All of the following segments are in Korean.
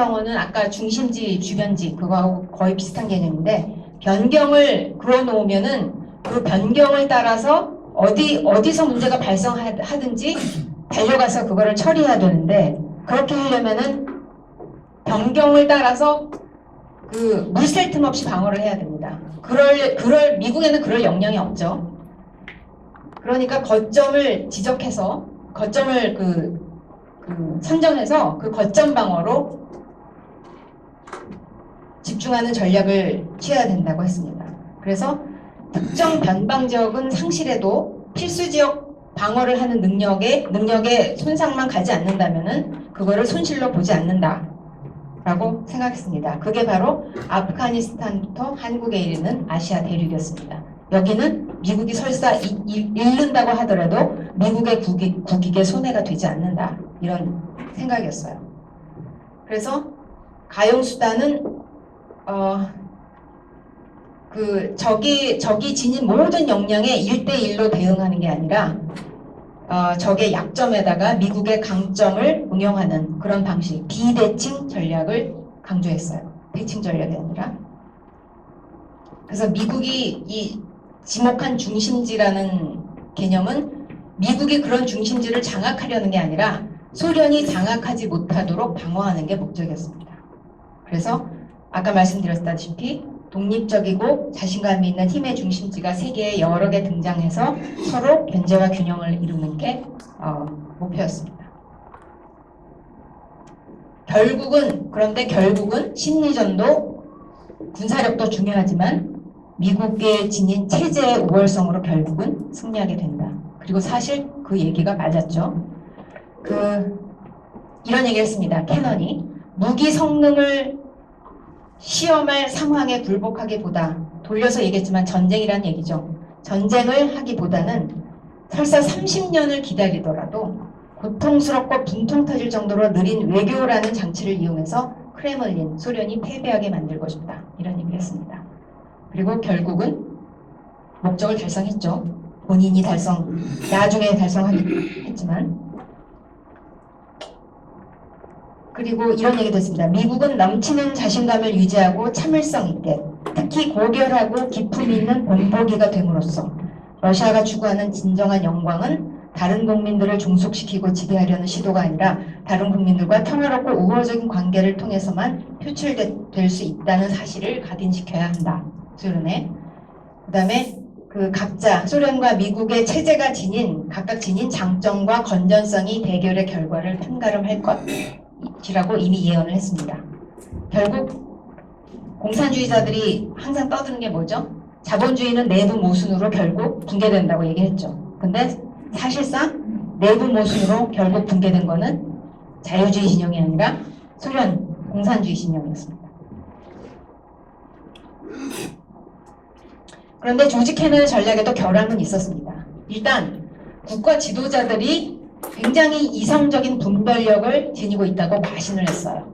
방어는 아까 중심지, 주변지 그거하고 거의 비슷한 개념인데 변경을 그어놓으면은 그 변경을 따라서 어디서 문제가 발생하든지 달려가서 그거를 처리해야 되는데 그렇게 하려면은 변경을 따라서 그 물샐 틈 없이 방어를 해야 됩니다. 미국에는 그럴 역량이 없죠. 그러니까 거점을 지적해서 거점을 선정해서 그 거점 방어로 집중하는 전략을 취해야 된다고 했습니다. 그래서 특정 변방 지역은 상실해도 필수 지역 방어를 하는 능력에 손상만 가지 않는다면은 그거를 손실로 보지 않는다라고 생각했습니다. 그게 바로 아프가니스탄부터 한국에 이르는 아시아 대륙이었습니다. 여기는 미국이 설사 잃는다고 하더라도 미국의 국익에 손해가 되지 않는다. 이런 생각이었어요. 그래서 가용수단은 적이 지닌 모든 역량에 1대1로 대응하는 게 아니라 적의 약점에다가 미국의 강점을 응용하는 그런 방식, 비대칭 전략을 강조했어요. 대칭 전략이 아니라. 그래서 미국이 이 지목한 중심지라는 개념은 미국이 그런 중심지를 장악하려는 게 아니라 소련이 장악하지 못하도록 방어하는 게 목적이었습니다. 그래서 아까 말씀드렸다시피 독립적이고 자신감이 있는 힘의 중심지가 세계에 여러 개 등장해서 서로 견제와 균형을 이루는 게 목표였습니다. 그런데 결국은 심리전도 군사력도 중요하지만 미국의 지닌 체제의 우월성으로 결국은 승리하게 된다. 그리고 사실 그 얘기가 맞았죠. 이런 얘기를 했습니다. 캐넌이 무기 성능을 시험할 상황에 굴복하기보다, 돌려서 얘기했지만 전쟁이란 얘기죠. 전쟁을 하기보다는 설사 30년을 기다리더라도 고통스럽고 분통 터질 정도로 느린 외교라는 장치를 이용해서 크레물린, 소련이 패배하게 만들고 싶다. 이런 얘기를 했습니다. 그리고 결국은 목적을 달성했죠. 본인이 나중에 달성했지만. 그리고 이런 얘기도 했습니다. 미국은 넘치는 자신감을 유지하고 참을성 있게, 특히 고결하고 기품 있는 본보기가 됨으로써 러시아가 추구하는 진정한 영광은 다른 국민들을 종속시키고 지배하려는 시도가 아니라 다른 국민들과 평화롭고 우호적인 관계를 통해서만 표출될 수 있다는 사실을 각인시켜야 한다. 소련에. 그 다음에 각자 소련과 미국의 체제가 각각 지닌 장점과 건전성이 대결의 결과를 판가름할 것이라고 이미 예언을 했습니다. 결국 공산주의자들이 항상 떠드는 게 뭐죠? 자본주의는 내부 모순으로 결국 붕괴된다고 얘기했죠. 근데 사실상 내부 모순으로 결국 붕괴된 거는 자유주의 진영이 아니라 소련 공산주의 진영이었습니다. 그런데 조지 캐넌의 전략에도 결함은 있었습니다. 일단 국가 지도자들이 굉장히 이성적인 분별력을 지니고 있다고 과신을 했어요.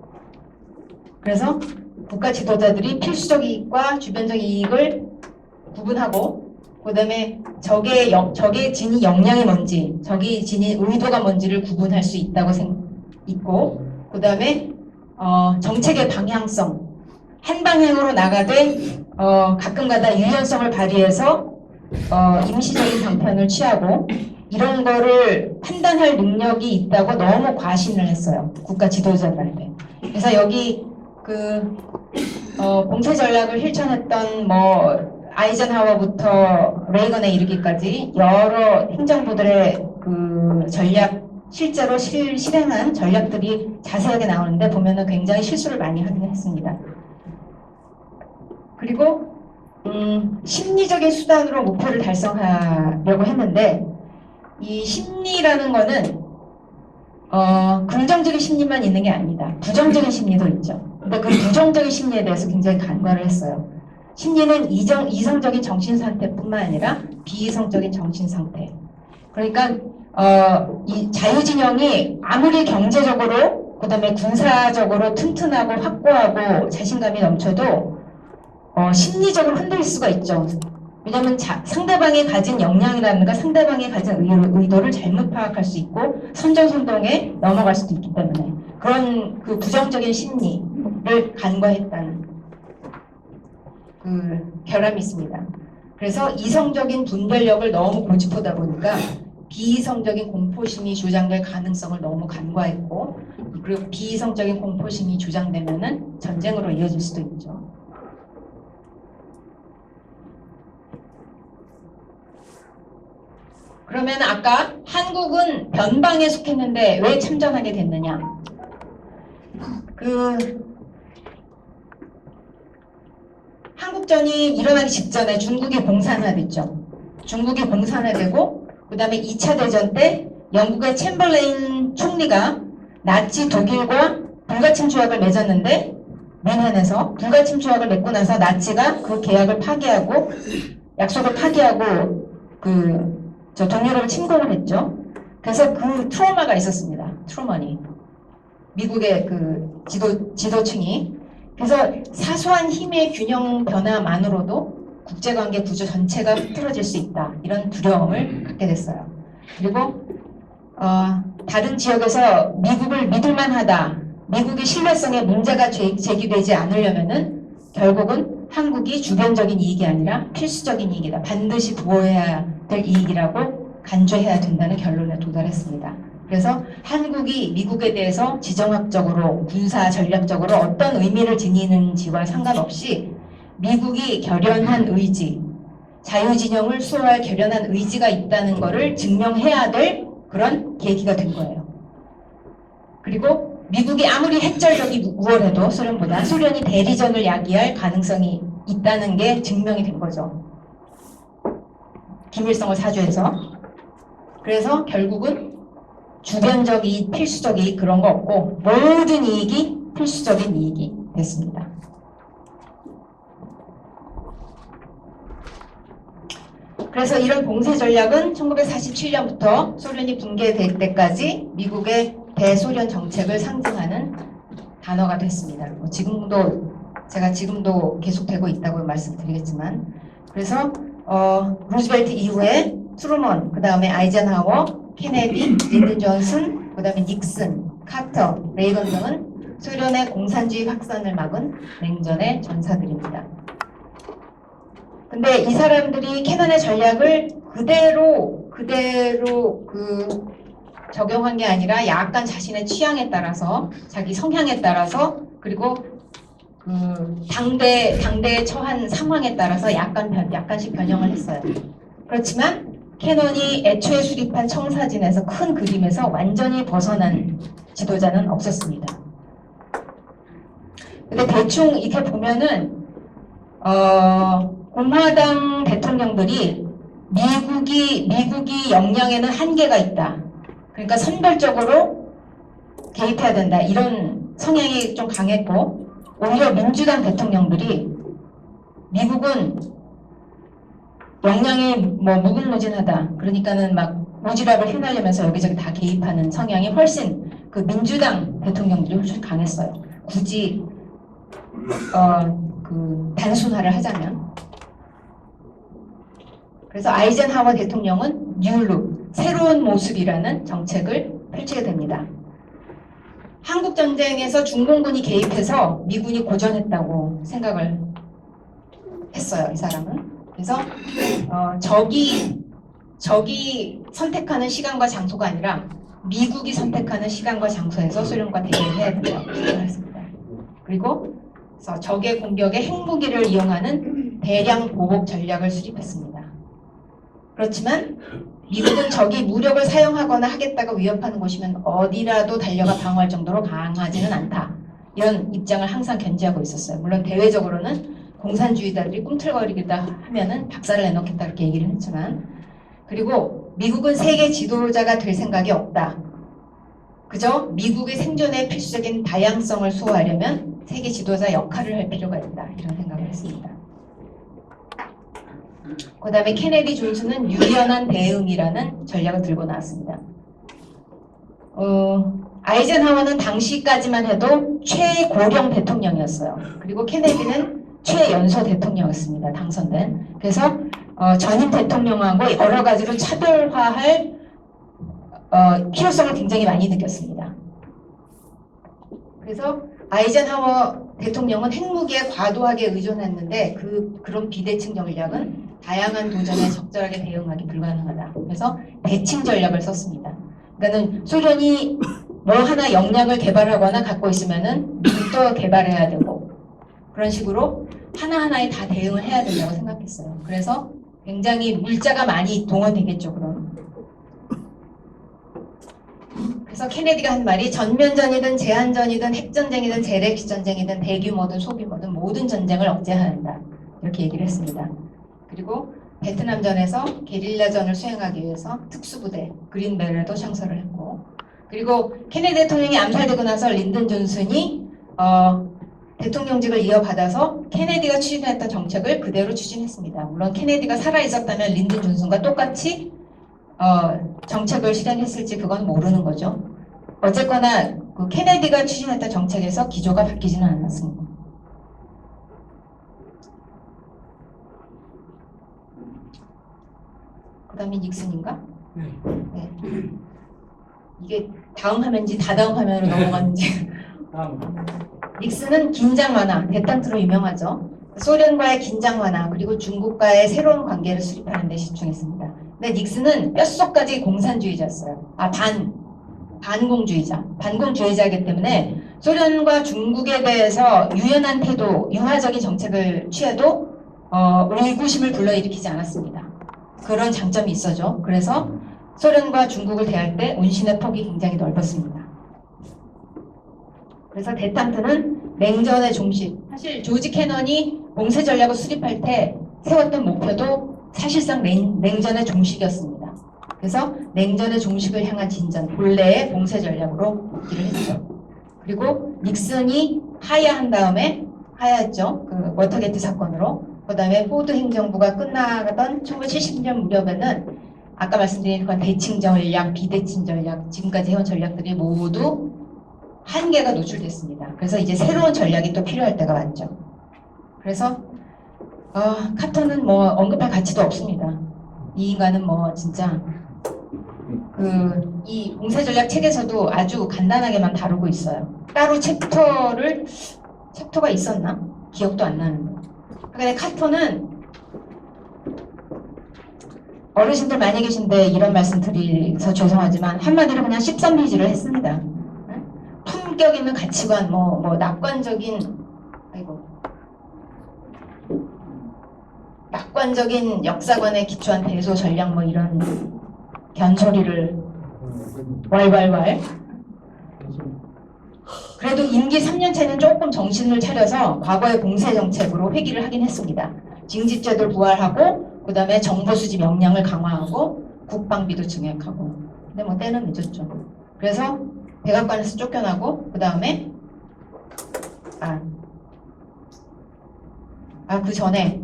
그래서 국가 지도자들이 필수적 이익과 주변적 이익을 구분하고 그 다음에 적의 지닌 역량이 뭔지, 적이 지닌 의도가 뭔지를 구분할 수 있다고 있고, 그 다음에 정책의 방향성, 한 방향으로 나가되 가끔가다 유연성을 발휘해서 임시적인 방편을 취하고 이런 거를 판단할 능력이 있다고 너무 과신을 했어요. 국가 지도자들한테. 그래서 여기 공세 전략을 실천했던 아이젠하워부터 레이건에 이르기까지 여러 행정부들의 실제로 실행한 전략들이 자세하게 나오는데 보면은 굉장히 실수를 많이 하긴 했습니다. 그리고 심리적인 수단으로 목표를 달성하려고 했는데 이 심리라는 거는 긍정적인 심리만 있는 게 아니다. 부정적인 심리도 있죠. 근데 그 부정적인 심리에 대해서 굉장히 간과를 했어요. 심리는 이성적인 정신상태뿐만 아니라 비이성적인 정신상태. 그러니까 이 자유진영이 아무리 경제적으로 그다음에 군사적으로 튼튼하고 확고하고 자신감이 넘쳐도 심리적으로 흔들릴 수가 있죠. 왜냐하면 상대방이 가진 역량이라든가 상대방이 가진 의도를 잘못 파악할 수 있고 선전선동에 넘어갈 수도 있기 때문에. 그런 그 부정적인 심리를 간과했다는 그 결함이 있습니다. 그래서 이성적인 분별력을 너무 고집하다 보니까 비이성적인 공포심이 주장될 가능성을 너무 간과했고, 그리고 비이성적인 공포심이 주장되면은 전쟁으로 이어질 수도 있죠. 그러면 아까 한국은 변방에 속했는데 왜 참전하게 됐느냐? 한국전이 일어나기 직전에 중국이 공산화됐죠. 중국이 공산화되고 그 다음에 2차 대전 때 영국의 챔벌레인 총리가 나치 독일과 불가침 조약을 맺었는데 뮌헨에서 불가침 조약을 맺고 나서 나치가 그 계약을 파기하고 약속을 파기하고 동유럽을 침공을 했죠. 그래서 그 트라우마가 있었습니다. 트루먼이 미국의 그 지도층이. 그래서 사소한 힘의 균형 변화만으로도 국제관계 구조 전체가 흐트러질 수 있다. 이런 두려움을 갖게 됐어요. 그리고 다른 지역에서 미국을 믿을만하다. 미국의 신뢰성에 문제가 제기되지 않으려면은 결국은 한국이 주변적인 이익이 아니라 필수적인 이익이다. 반드시 보호해야 될 이익이라고 간주해야 된다는 결론에 도달했습니다. 그래서 한국이 미국에 대해서 지정학적으로, 군사 전략적으로 어떤 의미를 지니는지와 상관없이 미국이 결연한 의지, 자유진영을 수호할 결연한 의지가 있다는 것을 증명해야 될 그런 계기가 된 거예요. 그리고 미국이 아무리 핵전력이 우월해도 소련보다 소련이 대리전을 야기할 가능성이 있다는 게 증명이 된 거죠. 김일성을 사주해서. 그래서 결국은 주변적 이익, 필수적 이익 그런 거 없고 모든 이익이 필수적인 이익이 됐습니다. 그래서 이런 봉쇄 전략은 1947년부터 소련이 붕괴될 때까지 미국의 대소련 정책을 상징하는 단어가 됐습니다. 제가 지금도 계속되고 있다고 말씀드리겠지만, 그래서 루즈벨트 이후에 트루먼, 그 다음에 아이젠하워, 케네디, 린든 존슨, 그 다음에 닉슨, 카터, 레이건 등은 소련의 공산주의 확산을 막은 냉전의 전사들입니다. 근데 이 사람들이 캐논의 전략을 그대로 적용한 게 아니라 약간 자신의 취향에 따라서, 자기 성향에 따라서, 그리고 당대에 처한 상황에 따라서 약간씩 변형을 했어요. 그렇지만 캐논이 애초에 수립한 청사진에서 큰 그림에서 완전히 벗어난 지도자는 없었습니다. 근데 대충 이렇게 보면은 공화당 대통령들이 미국이 역량에는 한계가 있다. 그러니까 선별적으로 개입해야 된다. 이런 성향이 좀 강했고, 오히려 민주당 대통령들이 미국은 역량이 무궁무진하다. 그러니까는 막 오지랖을 휘날리면서 여기저기 다 개입하는 성향이 훨씬 그 민주당 대통령들이 훨씬 강했어요. 굳이 단순화를 하자면. 그래서 아이젠하워 대통령은 뉴룩, 새로운 모습이라는 정책을 펼치게 됩니다. 한국 전쟁에서 중공군이 개입해서 미군이 고전했다고 생각을 했어요, 이 사람은. 그래서 적이 선택하는 시간과 장소가 아니라 미국이 선택하는 시간과 장소에서 소련과 대결해야 된다고 생각했습니다. 그리고 적의 공격에 핵무기를 이용하는 대량 보복 전략을 수립했습니다. 그렇지만 미국은 적이 무력을 사용하거나 하겠다고 위협하는 곳이면 어디라도 달려가 방어할 정도로 강하지는 않다. 이런 입장을 항상 견지하고 있었어요. 물론 대외적으로는 공산주의자들이 꿈틀거리기다 하면은 박살을 내놓겠다 이렇게 얘기를 했지만, 그리고 미국은 세계 지도자가 될 생각이 없다. 그저 미국의 생존에 필수적인 다양성을 수호하려면 세계 지도자 역할을 할 필요가 있다. 이런 생각을 했습니다. 그 다음에 케네디 존슨은 유연한 대응이라는 전략을 들고 나왔습니다. 아이젠하워는 당시까지만 해도 최고령 대통령이었어요. 그리고 케네디는 최연소 대통령이었습니다. 당선된. 그래서 전임 대통령하고 여러 가지로 차별화할 필요성을 굉장히 많이 느꼈습니다. 그래서 아이젠하워 대통령은 핵무기에 과도하게 의존했는데 그런 비대칭 전략은 다양한 도전에 적절하게 대응하기 불가능하다. 그래서 대칭 전략을 썼습니다. 그러니까는 소련이 뭐 하나 역량을 개발하거나 갖고 있으면은 미국도 개발해야 되고 그런 식으로 하나하나에 다 대응을 해야 된다고 생각했어요. 그래서 굉장히 물자가 많이 동원되겠죠, 그럼. 그래서 케네디가 한 말이 전면전이든 제한전이든 핵전쟁이든 재래식전쟁이든 대규모든 소규모든 모든 전쟁을 억제해야 한다. 이렇게 얘기를 했습니다. 그리고 베트남전에서 게릴라전을 수행하기 위해서 특수부대 그린베럴도 창설을 했고 그리고 케네디 대통령이 암살되고 나서 린든 존슨이 대통령직을 이어받아서 케네디가 추진했던 정책을 그대로 추진했습니다. 물론 케네디가 살아있었다면 린든 존슨과 똑같이 정책을 실행했을지 그건 모르는 거죠. 어쨌거나 그 케네디가 추진했던 정책에서 기조가 바뀌지는 않았습니다. 그 다음에 닉슨인가? 네. 이게 다음 화면인지 다다음 화면으로 넘어갔는지. 닉슨은 긴장 완화, 대탕트로 유명하죠. 소련과의 긴장 완화 그리고 중국과의 새로운 관계를 수립하는 데 집중했습니다. 근데 닉슨은 뼛속까지 공산주의자였어요. 반공주의자이기 때문에 소련과 중국에 대해서 유연한 태도, 유화적인 정책을 취해도 의구심을 불러일으키지 않았습니다. 그런 장점이 있어죠. 그래서 소련과 중국을 대할 때 운신의 폭이 굉장히 넓었습니다. 그래서 데탕트는 냉전의 종식. 사실 조지 캐넌이 공세 전략을 수립할 때 세웠던 목표도 사실상 냉전의 종식이었습니다. 그래서 냉전의 종식을 향한 진전, 본래의 공세 전략으로 복귀를 했죠. 그리고 닉슨이 하야한 다음에 하야했죠. 그 워터게이트 사건으로. 그 다음에 포드 행정부가 끝나던 1970년 무렵에는 아까 말씀드린 그런 대칭 전략, 비대칭 전략, 지금까지 해온 전략들이 모두 한계가 노출됐습니다. 그래서 이제 새로운 전략이 또 필요할 때가 왔죠. 그래서 카터는 뭐 언급할 가치도 없습니다. 이 인간은 뭐 진짜 이 공세 전략 책에서도 아주 간단하게만 다루고 있어요. 따로 챕터가 있었나? 기억도 안 나는데. 근데 카터는 어르신들 많이 계신데 이런 말씀 드려서 죄송하지만 한마디로 그냥 13비지를 했습니다. 품격 있는 가치관, 낙관적인 역사관에 기초한 대소 전략 뭐 이런 견소리를 왈왈왈. 그래도 임기 3년째는 조금 정신을 차려서 과거의 공세 정책으로 회귀를 하긴 했습니다. 징집제도를 부활하고 그 다음에 정보 수집 역량을 강화하고 국방비도 증액하고. 근데 뭐 때는 늦었죠. 그래서 백악관에서 쫓겨나고 그 다음에 그 전에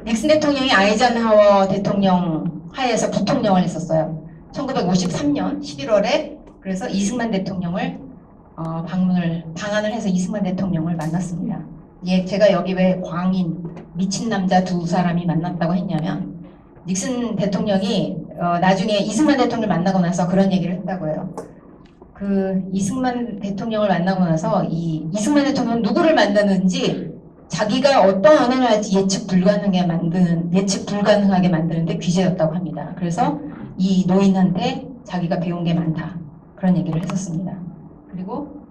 닉슨 대통령이 아이젠하워 대통령 하에서 부통령을 했었어요. 1953년 11월에 그래서 이승만 대통령을 방한을 해서 이승만 대통령을 만났습니다. 제가 여기 왜 광인 미친 남자 두 사람이 만났다고 했냐면 닉슨 대통령이 나중에 이승만 대통령을 만나고 나서 그런 얘기를 했다고 해요. 그 이승만 대통령을 만나고 나서 이 이승만 대통령은 누구를 만드는지 자기가 어떤 언행을 할지 예측 불가능하게 만드는데 귀재였다고 합니다. 그래서 이 노인한테 자기가 배운 게 많다. 그런 얘기를 했었습니다. 그리고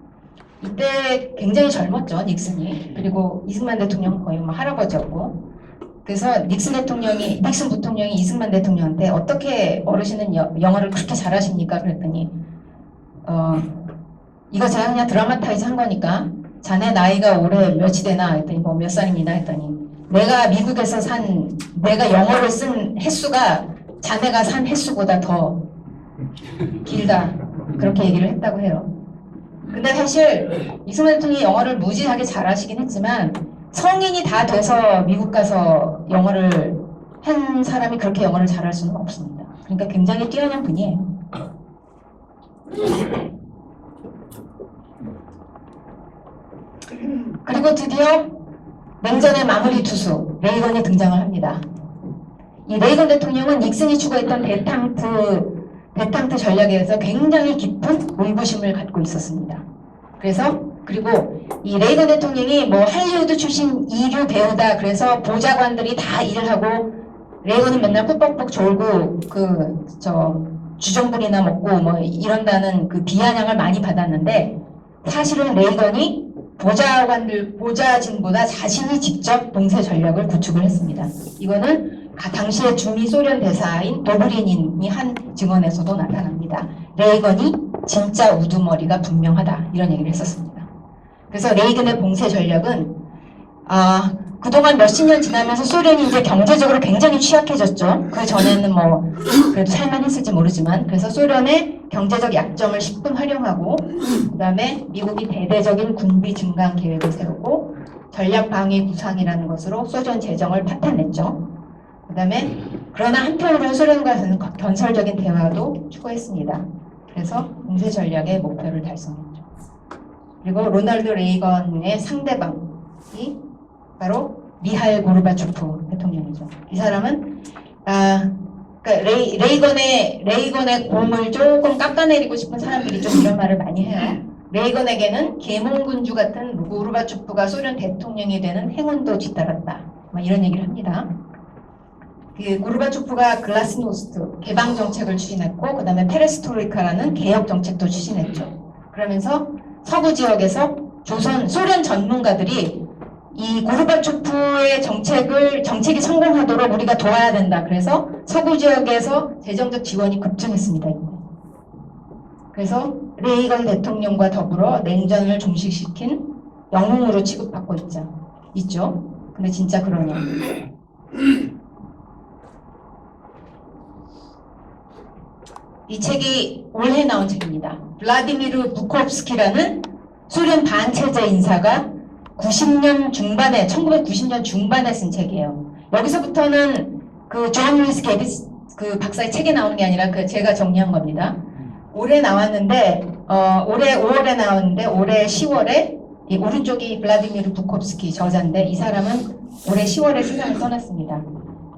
이때 굉장히 젊었죠, 닉슨이. 그리고 이승만 대통령은 거의 뭐 할아버지였고. 그래서 닉슨 부통령이 이승만 대통령한테 어떻게 어르신은 영어를 그렇게 잘하십니까? 그랬더니 이거 제가 그냥 드라마타이즈 한 거니까 자네 나이가 올해 몇이 되나 했더니 뭐 몇 살입니다 했더니 내가 영어를 쓴 횟수가 자네가 산 횟수보다 더 길다 그렇게 얘기를 했다고 해요. 근데 사실 이승만 대통령이 영어를 무지하게 잘하시긴 했지만 성인이 다 돼서 미국 가서 영어를 한 사람이 그렇게 영어를 잘할 수는 없습니다. 그러니까 굉장히 뛰어난 분이에요. 그리고 드디어 냉전의 마무리 투수 레이건이 등장을 합니다. 이 레이건 대통령은 닉슨이 추구했던 대탕트 전략에 대해서 굉장히 깊은 의구심을 갖고 있었습니다. 그래서 그리고 이 레이건 대통령이 뭐 할리우드 출신 이류 배우다 그래서 보좌관들이 다 일을 하고 레이건은 맨날 꾹뻑꾹 졸고 주정부리나 먹고 뭐 이런다는 그 비아냥을 많이 받았는데 사실은 레이건이 보좌진보다 자신이 직접 봉쇄 전략을 구축을 했습니다. 이거는 당시의 중미 소련 대사인 도브리닌이 한 증언에서도 나타납니다. 레이건이 진짜 우두머리가 분명하다 이런 얘기를 했었습니다. 그래서 레이건의 봉쇄 전략은 그동안 몇십 년 지나면서 소련이 이제 경제적으로 굉장히 취약해졌죠. 그 전에는 뭐 그래도 살만했을지 모르지만 그래서 소련의 경제적 약점을 10분 활용하고 그 다음에 미국이 대대적인 군비 증강 계획을 세우고 전략 방위 구상이라는 것으로 소련 재정을 파탄냈죠. 그 다음에 그러나 한편으로는 소련과는 건설적인 대화도 추구했습니다. 그래서 봉쇄 전략의 목표를 달성했죠. 그리고 로널드 레이건의 상대방이 바로 미하일 고르바초프 대통령이죠. 이 사람은 그러니까 레이건의 공을 조금 깎아내리고 싶은 사람들이 좀 이런 말을 많이 해요. 레이건에게는 계몽군주 같은 고르바초프가 소련 대통령이 되는 행운도 뒤따랐다. 이런 얘기를 합니다. 그 고르바초프가 글라스노스트 개방 정책을 추진했고, 그 다음에 페레스트로이카라는 개혁 정책도 추진했죠. 그러면서 서구 지역에서 소련 전문가들이 이 고르바초프의 정책이 성공하도록 우리가 도와야 된다. 그래서 서구 지역에서 재정적 지원이 급증했습니다. 그래서 레이건 대통령과 더불어 냉전을 종식시킨 영웅으로 취급받고 있죠. 근데 진짜 그러냐? 이 책이 올해 나온 책입니다. 블라디미르 부콥스키라는 소련 반체제 인사가 1990년 중반에 쓴 책이에요. 여기서부터는 그 존 루이스 게비스 그 박사의 책에 나오는 게 아니라 제가 정리한 겁니다. 올해 나왔는데 올해 5월에 나왔는데 올해 10월에 이 오른쪽이 블라디미르 부콥스키 저자인데 이 사람은 올해 10월에 세상을 떠났습니다.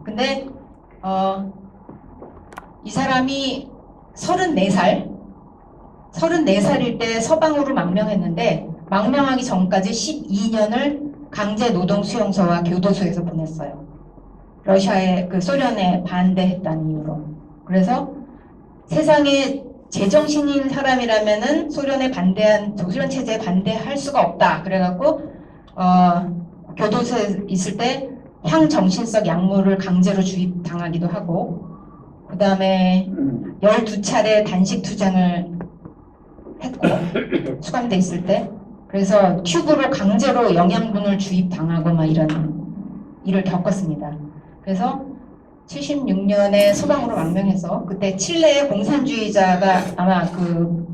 근데 이 사람이 34살일 때 서방으로 망명했는데 망명하기 전까지 12년을 강제 노동 수용소와 교도소에서 보냈어요. 소련에 반대했다는 이유로. 그래서 세상에 제정신인 사람이라면은 소련 체제에 반대할 수가 없다. 그래갖고 교도소에 있을 때 향정신성 약물을 강제로 주입당하기도 하고, 그 다음에 12차례 단식 투쟁을 했고 수감돼 있을 때, 그래서 튜브로 강제로 영양분을 주입당하고 막 이런 일을 겪었습니다. 그래서 76년에 서방으로 망명해서 그때 칠레의 공산주의자가 아마 그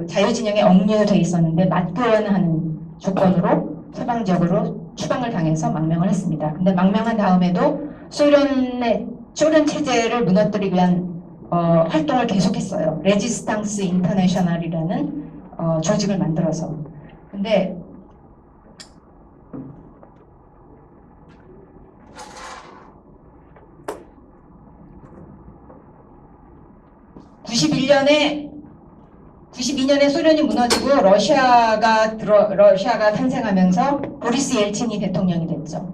자유진영에 억류돼 있었는데 맞교환하는 조건으로 서방 지역으로 추방을 당해서 망명을 했습니다. 근데 망명한 다음에도 소련 체제를 무너뜨리기 위한 활동을 계속했어요. 레지스탕스 인터내셔널이라는 조직을 만들어서. 근데 92년에 소련이 무너지고 러시아가 탄생하면서 보리스 옐친이 대통령이 됐죠.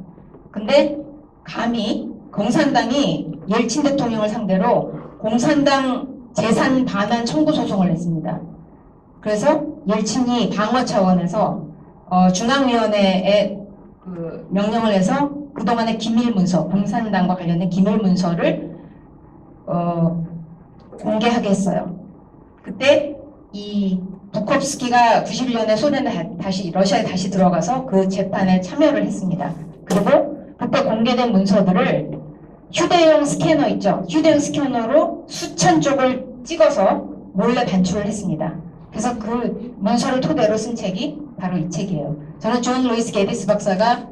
근데 감히 공산당이 옐친 대통령을 상대로 공산당 재산 반환 청구 소송을 냈습니다. 그래서 옐친이 방어 차원에서 중앙위원회에 명령을 해서 그동안의 기밀문서, 공산당과 관련된 기밀문서를 공개하게 했어요. 그때 이 부콥스키가 91년에 러시아에 다시 들어가서 그 재판에 참여를 했습니다. 그리고 그때 공개된 문서들을 휴대용 스캐너 있죠? 휴대용 스캐너로 수천 쪽을 찍어서 몰래 반출을 했습니다. 그래서 그 문서를 토대로 쓴 책이 바로 이 책이에요. 저는 존 루이스 게비스 박사가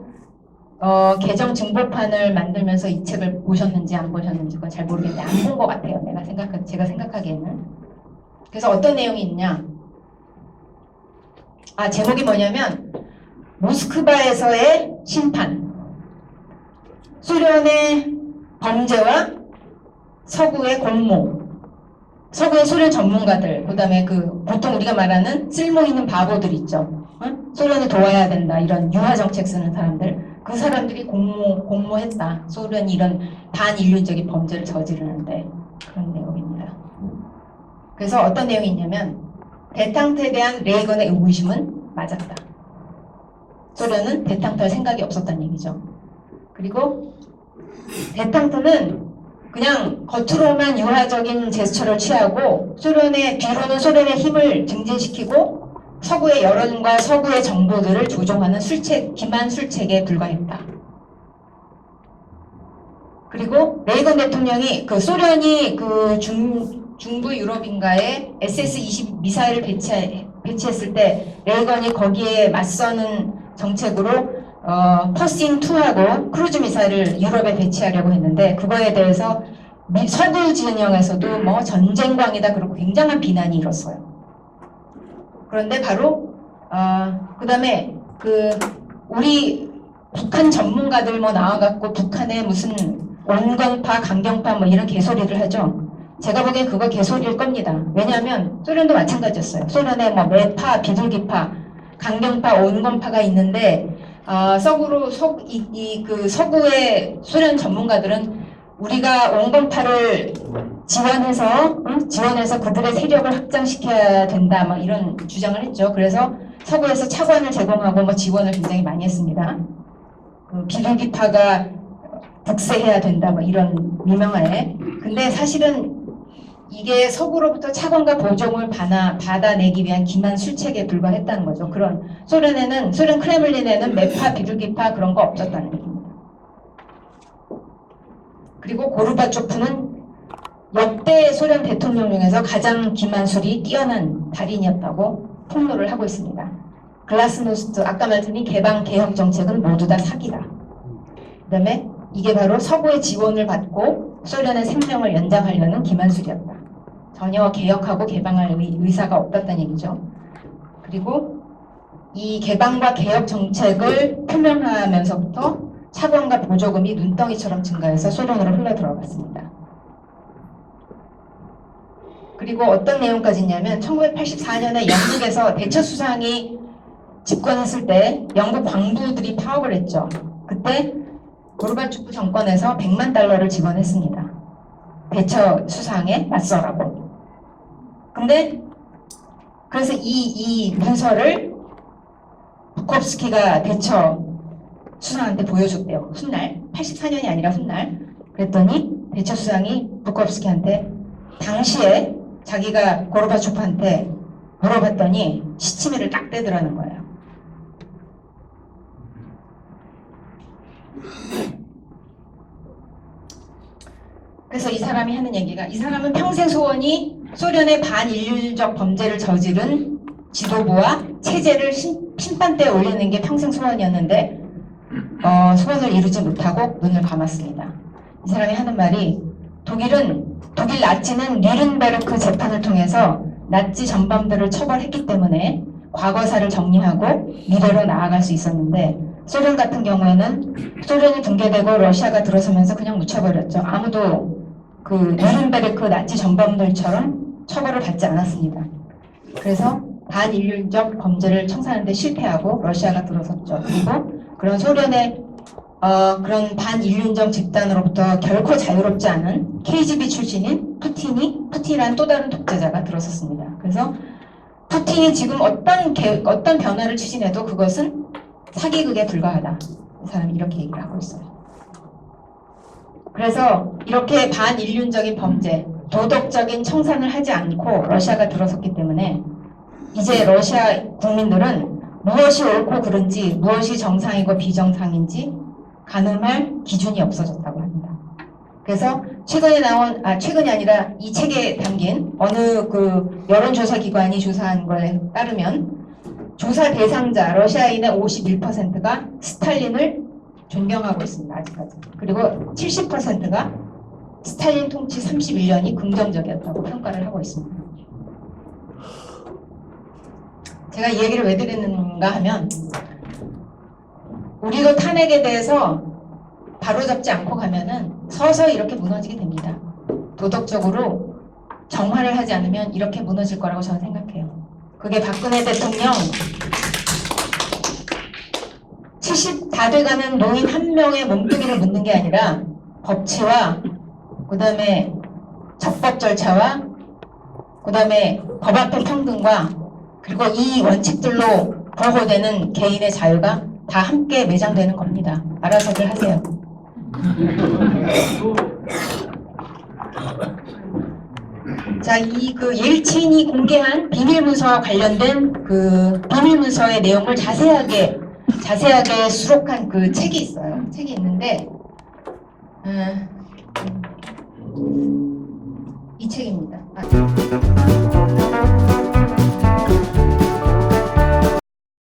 개정 증보판을 만들면서 이 책을 보셨는지 안 보셨는지 그건 잘 모르겠는데 안 본 것 같아요. 제가 생각하기에는. 그래서 어떤 내용이 있냐? 제목이 뭐냐면 모스크바에서의 심판. 소련의 범죄와 서구의 공모. 서구의 소련 전문가들, 그다음에 그 보통 우리가 말하는 쓸모 있는 바보들 있죠. 응? 소련을 도와야 된다 이런 유화 정책 쓰는 사람들, 그 사람들이 공모했다. 소련이 이런 반인륜적인 범죄를 저지르는데 그런 내용입니다. 그래서 어떤 내용이 있냐면 대탕트에 대한 레이건의 의구심은 맞았다. 소련은 대탕트 할 생각이 없었다는 얘기죠. 그리고 대탕트는 그냥 겉으로만 유화적인 제스처를 취하고 소련의 뒤로는 소련의 힘을 증진시키고 서구의 여론과 서구의 정보들을 조종하는 기만 술책에 불과했다. 그리고 레이건 대통령이 그 소련이 그 중부 유럽인가에 SS-20 미사일을 배치했을 때 레이건이 거기에 맞서는 정책으로 퍼싱2하고 크루즈 미사일을 유럽에 배치하려고 했는데 그거에 대해서 서구 진영에서도 뭐 전쟁광이다 그러고 굉장한 비난이 일었어요. 그런데 바로 그다음에 그 우리 북한 전문가들 뭐 나와갖고 북한에 무슨 온건파, 강경파 뭐 이런 개소리를 하죠. 제가 보기엔 그거 개소리일 겁니다. 왜냐하면 소련도 마찬가지였어요. 소련에 뭐 매파, 비둘기파, 강경파, 온건파가 있는데 그 서구의 소련 전문가들은 우리가 온건파를 지원해서 그들의 세력을 확장시켜야 된다, 막 이런 주장을 했죠. 그래서 서구에서 차관을 제공하고 뭐 지원을 굉장히 많이 했습니다. 비둘기파가 복세해야 된다, 뭐 이런 미명하에. 근데 사실은 이게 서구로부터 차관과 보조금을 받아내기 위한 기만 술책에 불과했다는 거죠. 소련 크레물린에는 매파, 비둘기파 그런 거 없었다는 얘기입니다. 그리고 고르바초프는 역대 소련 대통령 중에서 가장 기만술이 뛰어난 달인이었다고 폭로를 하고 있습니다. 글라스노스트, 아까 말씀드린 개방 개혁 정책은 모두 다 사기다. 그 다음에 이게 바로 서구의 지원을 받고 소련의 생명을 연장하려는 기만술이었다. 전혀 개혁하고 개방할 의사가 없었다는 얘기죠. 그리고 이 개방과 개혁 정책을 표명하면서부터 차관과 보조금이 눈덩이처럼 증가해서 소련으로 흘러들어갔습니다. 그리고 어떤 내용까지 있냐면 1984년에 영국에서 대처 수상이 집권했을 때 영국 광부들이 파업을 했죠. 그때 고르바초프 정권에서 100만 달러를 지원했습니다. 대처 수상에 맞서라고. 근데 그래서 이 문서를 부콥스키가 대처 수상한테 보여줬대요. 훗날 84년이 아니라 훗날. 그랬더니 대처 수상이 부콥스키한테 당시에 자기가 고르바초프한테 물어봤더니 시치미를 딱 떼더라는 거예요. 그래서 이 사람이 하는 얘기가, 이 사람은 평생 소원이 소련의 반인륜적 범죄를 저지른 지도부와 체제를 심판대에 올리는 게 평생 소원이었는데 소원을 이루지 못하고 눈을 감았습니다. 이 사람이 하는 말이 독일 나치는 뉘른베르크 재판을 통해서 나치 전범들을 처벌했기 때문에 과거사를 정리하고 미래로 나아갈 수 있었는데 소련 같은 경우에는 소련이 붕괴되고 러시아가 들어서면서 그냥 묻혀버렸죠. 아무도 그 뉘른베르크 나치 전범들처럼 처벌을 받지 않았습니다. 그래서 반인륜적 범죄를 청산하는 데 실패하고 러시아가 들어섰죠. 그리고 그런 소련의 그런 반인륜적 집단으로부터 결코 자유롭지 않은 KGB 출신인 푸틴이란 또 다른 독재자가 들어섰습니다. 그래서 푸틴이 지금 어떤 변화를 추진해도 그것은 사기극에 불과하다. 이 사람이 이렇게 얘기를 하고 있어요. 그래서 이렇게 반인륜적인 범죄, 도덕적인 청산을 하지 않고 러시아가 들어섰기 때문에 이제 러시아 국민들은 무엇이 옳고 그른지, 무엇이 정상이고 비정상인지 가늠할 기준이 없어졌다고 합니다. 그래서 최근이 아니라 이 책에 담긴 어느 그 여론조사 기관이 조사한 거에 따르면 조사 대상자 러시아인의 51%가 스탈린을 존경하고 있습니다. 아직까지. 그리고 70%가 스탈린 통치 31년이 긍정적이었다고 평가를 하고 있습니다. 제가 이 얘기를 왜 드리는가 하면 우리도 탄핵에 대해서 바로잡지 않고 가면은 서서히 이렇게 무너지게 됩니다. 도덕적으로 정화를 하지 않으면 이렇게 무너질 거라고 저는 생각해요. 그게 박근혜 대통령 70 다 돼가는 노인 한 명의 몸뚱이를 묻는 게 아니라 법치와 그 다음에 적법 절차와 그 다음에 법 앞의 평등과 그리고 이 원칙들로 보호되는 개인의 자유가 다 함께 매장되는 겁니다. 알아서들 하세요. 자, 이 그 옐친이 공개한 비밀문서와 관련된 그 비밀문서의 내용을 자세하게 수록한 그 책이 있어요. 책이 있는데 이 책입니다.